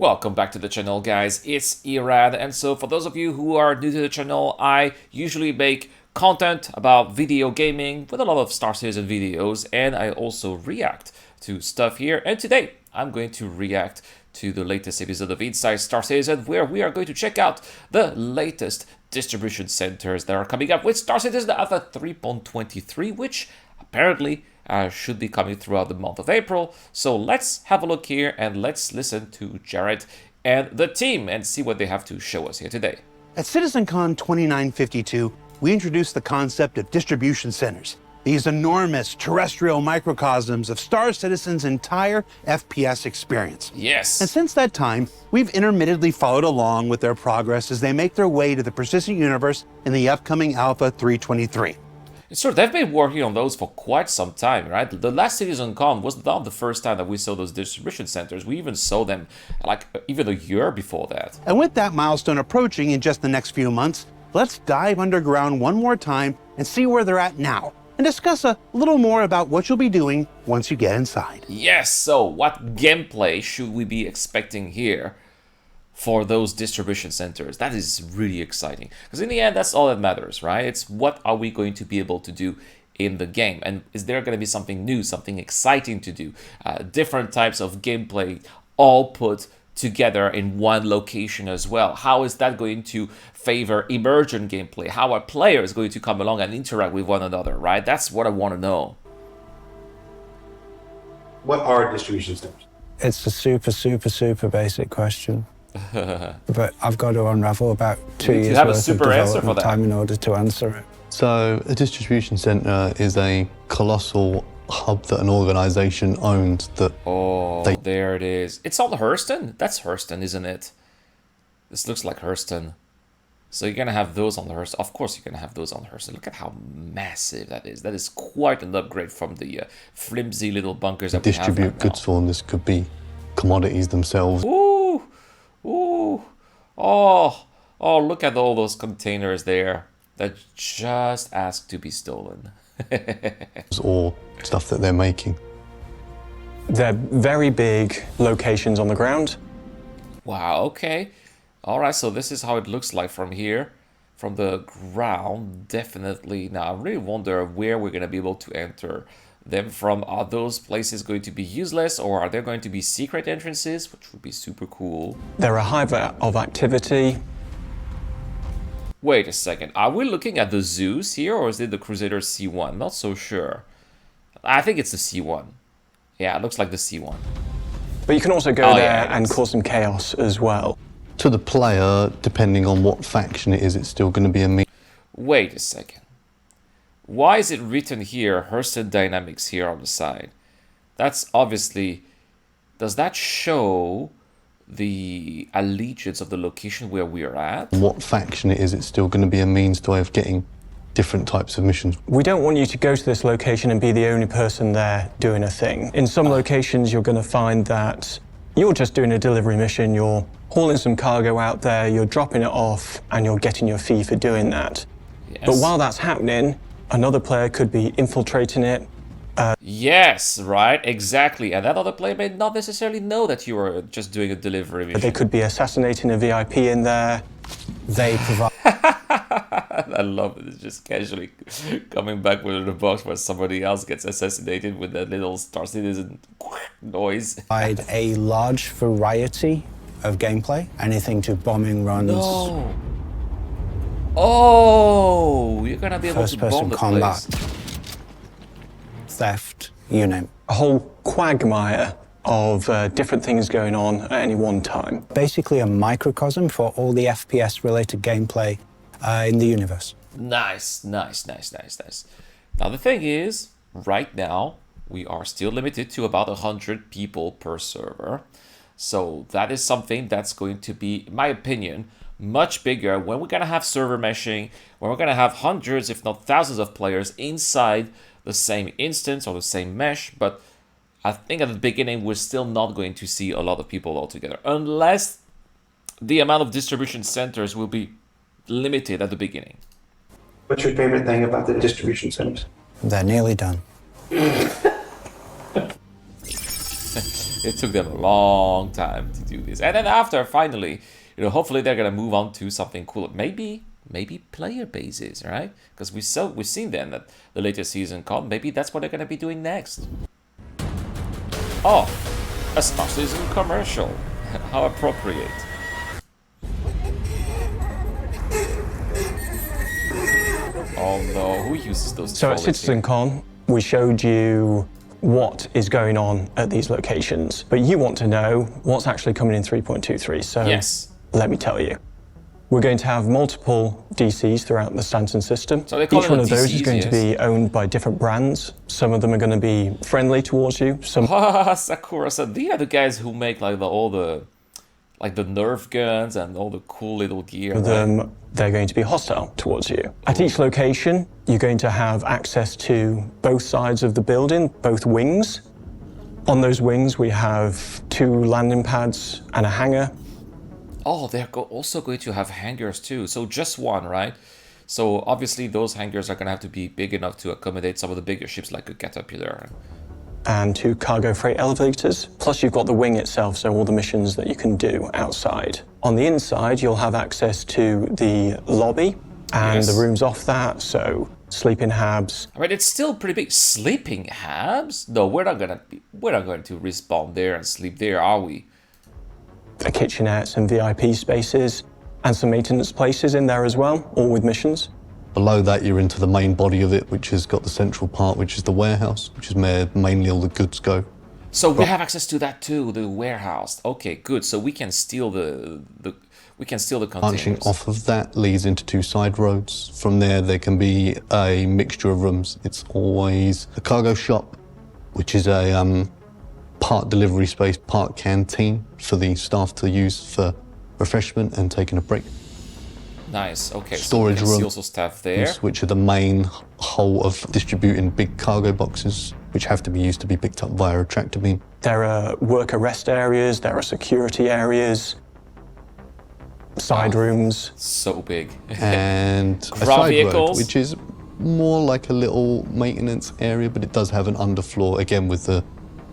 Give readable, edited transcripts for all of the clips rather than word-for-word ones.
Welcome back to the channel, guys. It's Irad, and so for those of you who are new to the channel, I usually make content about video gaming with a lot of Star Citizen videos, and I also react to stuff here. And today, I'm going to react to the latest episode of Inside Star Citizen, where we are going to check out the latest distribution centers that are coming up with Star Citizen Alpha 3.23, which apparently should be coming throughout the month of April. So let's have a look here and let's listen to Jared and the team and see what they have to show us here today. At CitizenCon 2952, we introduced the concept of distribution centers, these enormous terrestrial microcosms of Star Citizen's entire FPS experience. Yes. And since that time, we've intermittently followed along with their progress as they make their way to the persistent universe in the upcoming Alpha 3.23. Sure, they've been working on those for quite some time, right? The last CitizenCon was not the first time that we saw those distribution centers. We even saw them like even a year before that. And with that milestone approaching in just the next few months, let's dive underground one more time and see where they're at now, and discuss a little more about what you'll be doing once you get inside. Yes, so what gameplay should we be expecting here for those distribution centers? That is really exciting, because in the end, that's all that matters, right? It's what are we going to be able to do in the game, and is there going to be something new, something exciting to do, different types of gameplay all put together in one location as well. How is that going to favor emergent gameplay? How are players going to come along and interact with one another, right? That's what I want to know. What are distribution centers? It's a super basic question. But I've got to unravel about 2 years have a worth of super answer for development that. time in order to answer it. So a distribution center is a colossal hub that an organization owns that There it is. It's on Hurston? That's Hurston, isn't it? This looks like Hurston. So you're gonna have those on the Hurston. Of course you're gonna have those on Hurston. Look at how massive that is. That is quite an upgrade from the flimsy little bunkers that we have distribute right goods for, and this could be commodities themselves. Ooh! Ooh! Oh! Oh, look at all those containers there that just ask to be stolen. Or stuff that they're making. They're very big locations on the ground. Wow, okay. Alright, so this is how it looks like from here. From the ground, definitely. Now, I really wonder where we're going to be able to enter them from. Are those places going to be useless, or are there going to be secret entrances, which would be super cool? They're a hive of activity. Wait a second. Are we looking at the Zeus here, or is it the Crusader C1? Not so sure. I think it's the C1. Yeah, it looks like the C1. But you can also go there and cause some chaos as well. To the player, depending on what faction it is, it's still going to be a mean. Wait a second. Why is it written here, Hurston Dynamics here on the side? That's obviously... Does that show the allegiance of the location where we're at? What faction it is, it's still going to be a means to way of getting different types of missions. We don't want you to go to this location and be the only person there doing a thing. In some locations, you're going to find that you're just doing a delivery mission, you're hauling some cargo out there, you're dropping it off, and you're getting your fee for doing that. Yes. But while that's happening, another player could be infiltrating it. Yes, right, exactly. And that other player may not necessarily know that you were just doing a delivery mission. They could be assassinating a VIP in there. They provide I love it. It's just casually coming back with a box where somebody else gets assassinated with that little Star Citizen noise. a large variety of gameplay, anything to bombing runs, No. Oh, you're gonna be able to bomb first-person the combat, place. theft, you name it. A whole quagmire of different things going on at any one time. Basically a microcosm for all the FPS-related gameplay in the universe. Nice. Now the thing is, right now, we are still limited to about 100 people per server. So that is something that's going to be, in my opinion, much bigger when we're going to have server meshing, when we're going to have hundreds, if not thousands of players inside the same instance or the same mesh. But I think at the beginning, we're still not going to see a lot of people altogether, unless the amount of distribution centers will be limited at the beginning. What's your favorite thing about the distribution centers? They're nearly done. It took them a long time to do this. And then after, finally, hopefully they're gonna move on to something cool. Maybe player bases, right? Because we've seen then that the latest season called. Maybe that's what they're gonna be doing next. Oh, a Star Citizen commercial. How appropriate. Oh no, who uses those? So at trolleys here? CitizenCon, we showed you what is going on at these locations, but you want to know what's actually coming in 3.23. So Yes. let me tell you. We're going to have multiple DCs throughout the Stanton system. So they call Each them one of those DCs, is going to be owned by different brands. Some of them are going to be friendly towards you. Some Sakura. So these are the guys who make like all the Nerf guns and all the cool little gear. of Right? them, they're going to be hostile towards you. At each location, you're going to have access to both sides of the building, both wings. On those wings, we have 2 landing pads and a hangar. Oh, they're also going to have hangars too. So just one, right? So obviously those hangars are going to have to be big enough to accommodate some of the bigger ships like a Caterpillar. And 2 cargo freight elevators. Plus you've got the wing itself, so all the missions that you can do outside. On the inside, you'll have access to the lobby and Yes. the rooms off that, so sleeping habs. I mean, it's still pretty big. Sleeping habs? No, we're not going to respawn there and sleep there, are we? A kitchenette, some VIP spaces, and some maintenance places in there as well, all with missions. Below that, you're into the main body of it, which has got the central part, which is the warehouse, which is where mainly all the goods go. So we have access to that too, the warehouse. Okay, good. So we can steal the containers. Branching off of that leads into 2 side roads. From there can be a mixture of rooms. It's always a cargo shop, which is a part delivery space, part canteen for the staff to use for refreshment and taking a break. Nice. Okay. Storage so we can see room. also stuff there. Which are the main hole of distributing big cargo boxes, which have to be used to be picked up via a tractor beam. There are worker rest areas, there are security areas, side rooms. So big. And a Ground side vehicles? road, which is more like a little maintenance area, but it does have an underfloor, again with the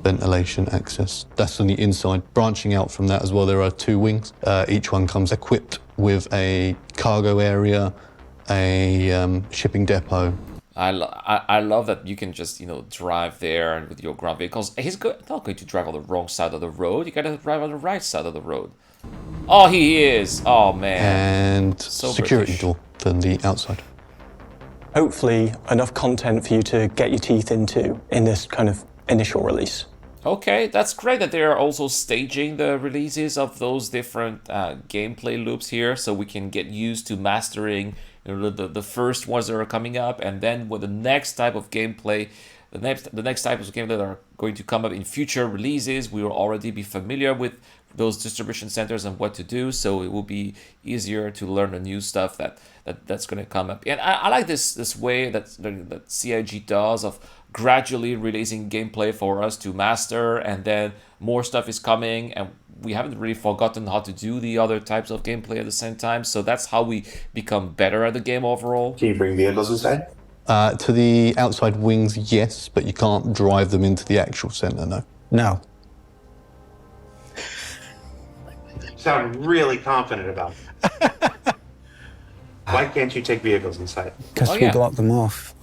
ventilation access. That's on the inside. Branching out from that as well, there are 2 wings. Each one comes equipped with a cargo area, a shipping depot. I love that you can just drive there and with your ground vehicles. He's not going to drive on the wrong side of the road. You gotta drive on the right side of the road. Oh, he is. Oh man. And So security British. door from the outside. Hopefully enough content for you to get your teeth into in this kind of initial release. Okay, that's great that they're also staging the releases of those different gameplay loops here, so we can get used to mastering the first ones that are coming up, and then with the next type of gameplay, the next types of gameplay that are going to come up in future releases, we will already be familiar with those distribution centers and what to do, so it will be easier to learn the new stuff that's going to come up. And I like this way that CIG does of gradually releasing gameplay for us to master, and then more stuff is coming, and we haven't really forgotten how to do the other types of gameplay at the same time, so that's how we become better at the game overall. Can you bring vehicles inside? To the outside wings, yes, but you can't drive them into the actual centre, no. No. Sound really confident about it. Why can't you take vehicles inside? Because Oh, we yeah. block them off.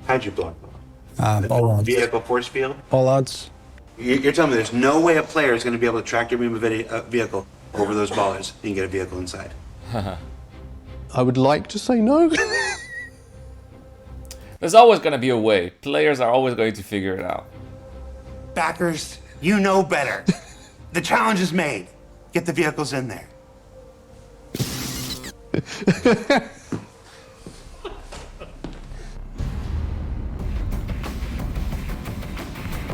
How'd you block them? Bollards. Vehicle force field? Bollards. You're telling me there's no way a player is going to be able to tractor beam a vehicle over those bollards and get a vehicle inside? I would like to say no. There's always going to be a way. Players are always going to figure it out. Backers, you know better. The challenge is made. Get the vehicles in there.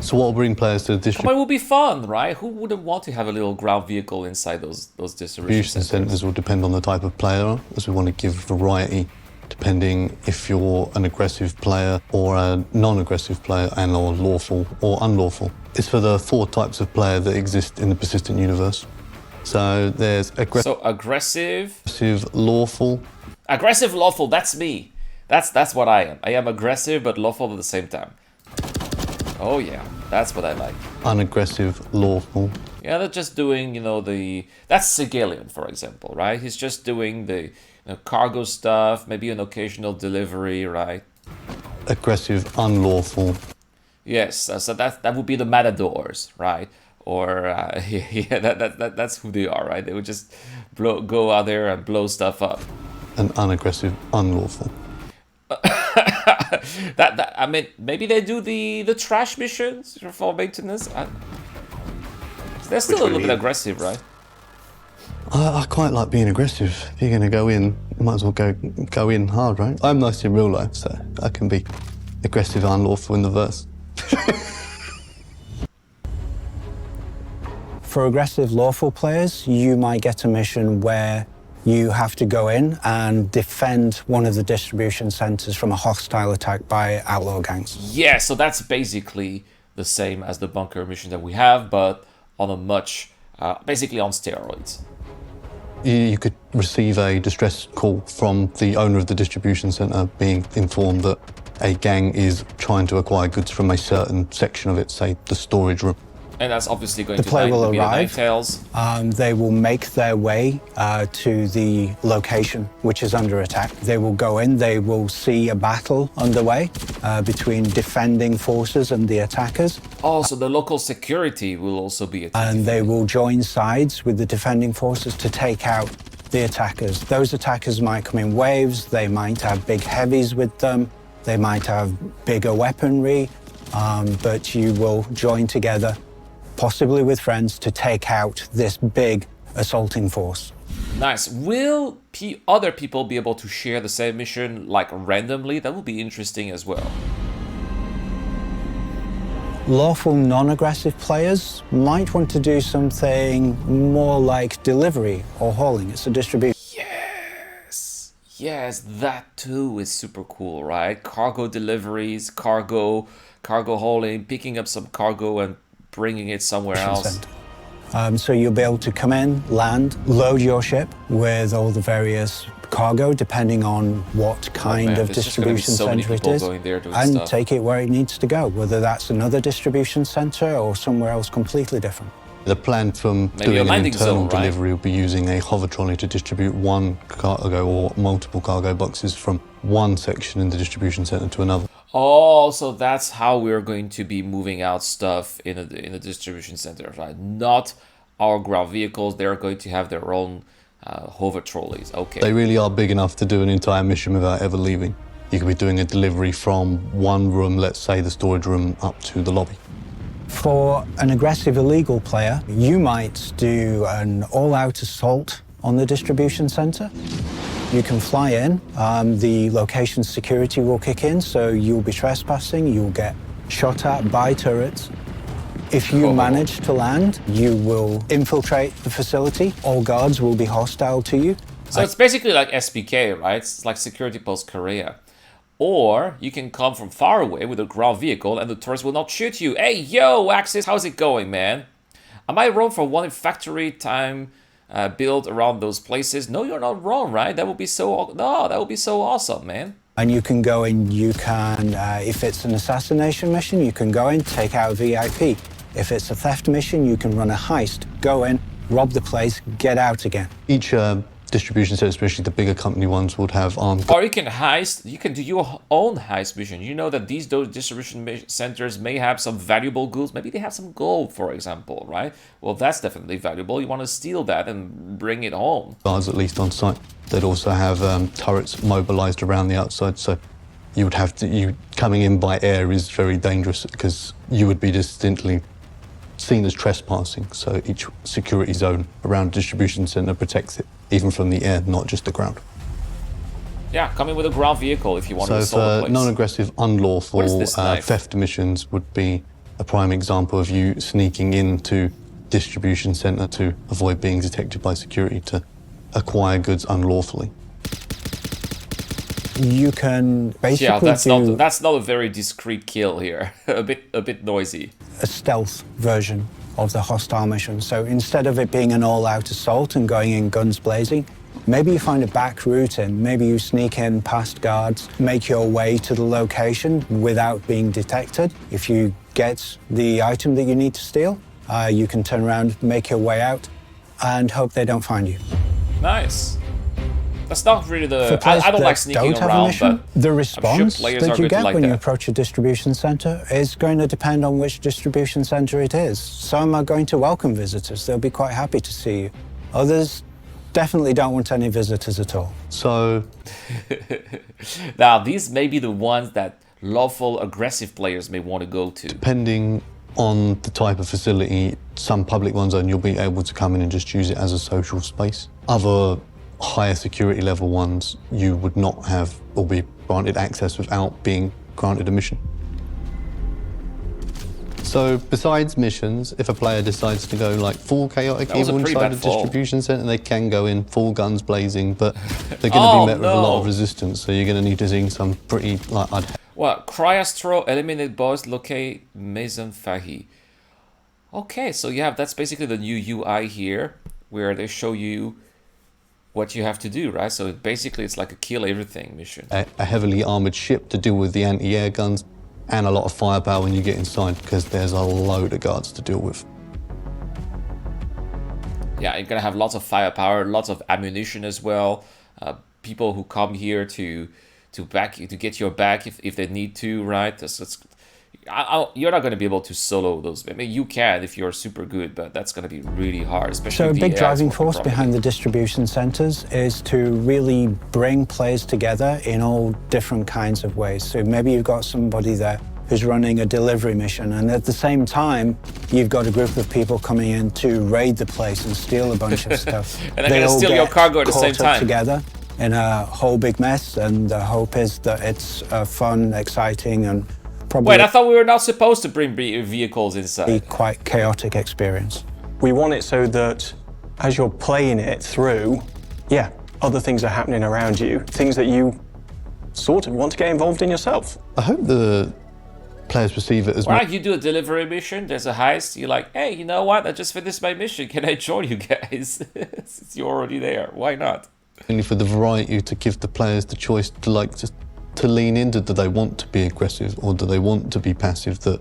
So what will bring players to the But it distribution will be fun, right? Who wouldn't want to have a little ground vehicle inside those distribution centers? centres will depend on the type of player, as we want to give variety depending if you're an aggressive player or a non-aggressive player and or lawful or unlawful. It's for the 4 types of player that exist in the persistent universe. So there's So aggressive, lawful, lawful. That's me. That's what I am. I am aggressive but lawful at the same time. Oh yeah, that's what I like. unaggressive, lawful. Yeah, they're just doing, that's Sigillion, for example, right? He's just doing the cargo stuff, maybe an occasional delivery, right? Aggressive, unlawful. Yes, so that would be the Matadors, right? Or that's who they are, right? They would just go out there and blow stuff up. And unaggressive, unlawful. I mean, maybe they do the trash missions for maintenance. They're still a little bit aggressive, right? I quite like being aggressive. If you're going to go in, you might as well go in hard, right? I'm nice in real life, so I can be aggressive and unlawful in the verse. For aggressive lawful players, you might get a mission where you have to go in and defend one of the distribution centers from a hostile attack by outlaw gangs. Yeah, so that's basically the same as the bunker mission that we have, but on a much, basically on steroids. You could receive a distress call from the owner of the distribution center being informed that a gang is trying to acquire goods from a certain section of it, say the storage room. And that's obviously going The to player will be the arrive. Ninetales. They will make their way to the location which is under attack. They will go in, they will see a battle underway between defending forces and the attackers. Oh, so the local security will also be attacked. And they will join sides with the defending forces to take out the attackers. Those attackers might come in waves, they might have big heavies with them, they might have bigger weaponry, but you will join together, possibly with friends, to take out this big assaulting force. Nice. Will other people be able to share the same mission, like randomly? That would be interesting as well. Lawful non-aggressive players might want to do something more like delivery or hauling. It's a distribution. Yes, that too is super cool, right? Cargo deliveries, cargo hauling, picking up some cargo and bringing it somewhere else. So you'll be able to come in, land, load your ship with all the various cargo, depending on what kind of distribution center it is, and take it where it needs to go, whether that's another distribution center or somewhere else completely different. The plan from Maybe doing an internal zone, right? delivery will be using a hover trolley to distribute one cargo or multiple cargo boxes from one section in the distribution center to another. Oh, so that's how we're going to be moving out stuff in a distribution center, right? Not our ground vehicles. They're going to have their own hover trolleys. Okay. They really are big enough to do an entire mission without ever leaving. You could be doing a delivery from one room, let's say the storage room, up to the lobby. For an aggressive illegal player, you might do an all-out assault on the distribution center. You can fly in, the location security will kick in, so you'll be trespassing, you'll get shot at by turrets. If you manage to land, you will infiltrate the facility. All guards will be hostile to you. So it's basically like SPK, right? It's like Security Post Korea. Or you can come from far away with a ground vehicle and the tourists will not shoot you. Hey, yo, Axis, how's it going, man? I might roam for one factory time build around those places. No, you're not wrong, right? That would be so... No, that would be so awesome, man. And you can go in, you can, if it's an assassination mission, you can go in, take out a VIP. If it's a theft mission, you can run a heist, go in, rob the place, get out again. Each distribution center, especially the bigger company ones, would have armed... Or you can heist, you can do your own heist mission. You know that those distribution centers may have some valuable goods. Maybe they have some gold, for example, right? Well, that's definitely valuable. You want to steal that and bring it home. Guards at least on site. They'd also have turrets mobilized around the outside, so you would have to... You coming in by air is very dangerous because you would be distinctly seen as trespassing, so each security zone around a distribution center protects it, even from the air, not just the ground. Yeah, come in with a ground vehicle if you want to So assault a for place. non-aggressive, unlawful What is this knife? theft missions would be a prime example of you sneaking into distribution center to avoid being detected by security to acquire goods unlawfully. You can basically Yeah, do that's not a very discreet kill here. a bit noisy. a stealth version of the hostile mission. So instead of it being an all-out assault and going in guns blazing, maybe you find a back route in, maybe you sneak in past guards, make your way to the location without being detected. If you get the item that you need to steal. You can turn around, make your way out, and hope they don't find you. Nice. That's not really For the... players I don't that like sneaking don't have a around, mission, but the I'm response sure players that are you going to get like when you that. approach a distribution center is going to depend on which distribution center it is. Some are going to welcome visitors. They'll be quite happy to see you. Others definitely don't want any visitors at all. So Now, these may be the ones that lawful aggressive players may want to go to. depending on the type of facility, some public ones, and you'll be able to come in and just use it as a social space. Other higher security level ones, you would not have or be granted access without being granted a mission. So besides missions, if a player decides to go like full chaotic That was a evil pretty inside bad a fall. distribution center, they can go in full guns blazing, but they're going to Oh, be met with a lot of no. resistance. So you're going to need to see some pretty like What? Cryastro, eliminate boss, locate Maison Fahi. Okay, so you have, that's basically the new UI here, where they show you what you have to do, right? So basically it's like a kill everything mission. a heavily armored ship to deal with the anti-air guns, and a lot of firepower when you get inside because there's a load of guards to deal with. Yeah, you're gonna have lots of firepower, lots of ammunition as well. People who come here to get your back if they need to, right? You're not gonna be able to solo those. I mean, you can if you're super good, but that's gonna be really hard, especially. So a if the big AI is driving working force properly. behind the distribution centers is to really bring players together in all different kinds of ways. So maybe you've got somebody there who's running a delivery mission, and at the same time, you've got a group of people coming in to raid the place and steal a bunch of stuff. And they're gonna steal your cargo at the same caught up time. together in a whole big mess, and the hope is that it's fun, exciting, and probably Wait, I thought we were not supposed to bring vehicles a inside. quite chaotic experience. We want it so that as you're playing it through, yeah, other things are happening around you, things that you sort of want to get involved in yourself. I hope the players perceive it as Right, you do a delivery mission, there's a heist, you're like, hey, you know what, I just finished my mission, can I join you guys? Since you're already there, why not? only for the variety to give the players the choice to like just to lean into, do they want to be aggressive or do they want to be passive? That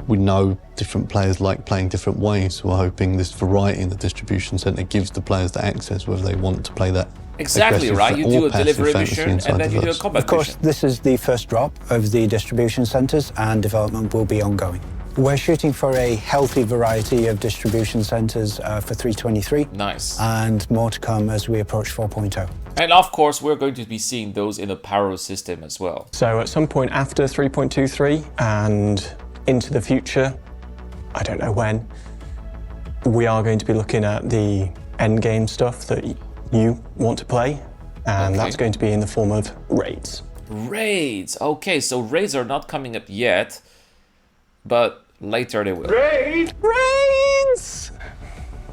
we know different players like playing different ways, so we're hoping this variety in the distribution centre gives the players the access whether they want to play that Exactly, aggressive right? You or do a passive delivery fantasy mission inside and then the you do a verse. combat Of course, mission. this is the first drop of the distribution centres, and development will be ongoing. We're shooting for a healthy variety of distribution centres for 3.23. Nice. And more to come as we approach 4.0. And of course, we're going to be seeing those in the Pyro system as well. So at some point after 3.23 and into the future, I don't know when, we are going to be looking at the end game stuff that you want to play, and Okay. that's going to be in the form of raids. Raids. Okay, so raids are not coming up yet, but later they will. Raids!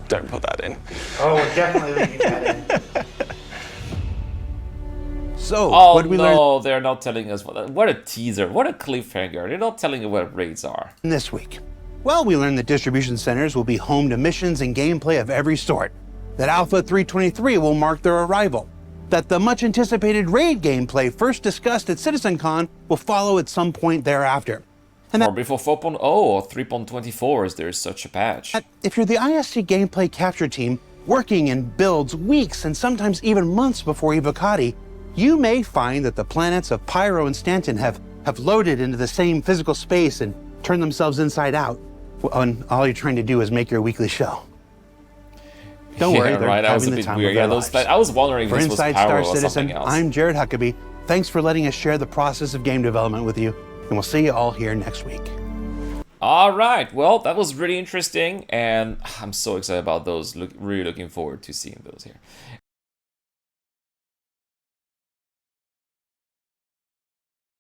Don't put that in. Oh, we're definitely leaving that in. So, Oh what did we learn no, they're not telling us what a teaser, what a cliffhanger. They're not telling you what raids are. this week? Well, we learned that distribution centers will be home to missions and gameplay of every sort, that Alpha 3.23 will mark their arrival, that the much anticipated raid gameplay first discussed at CitizenCon will follow at some point thereafter, and Or that before 4.0 or 3.24 as there is such a patch. if you're the ISC gameplay capture team working in builds weeks and sometimes even months before Evocati, you may find that the planets of Pyro and Stanton have loaded into the same physical space and turned themselves inside out, when all you're trying to do is make your weekly show. Don't worry, Yeah, they're right, that was a having the bit time weird. of Yeah, their those, lives. I was wondering if For this was Inside Pyro Star or Citizen, something else. I'm Jared Huckabee. Thanks for letting us share the process of game development with you, and we'll see you all here next week. All right, well, that was really interesting, and I'm so excited about those. Really looking forward to seeing those here.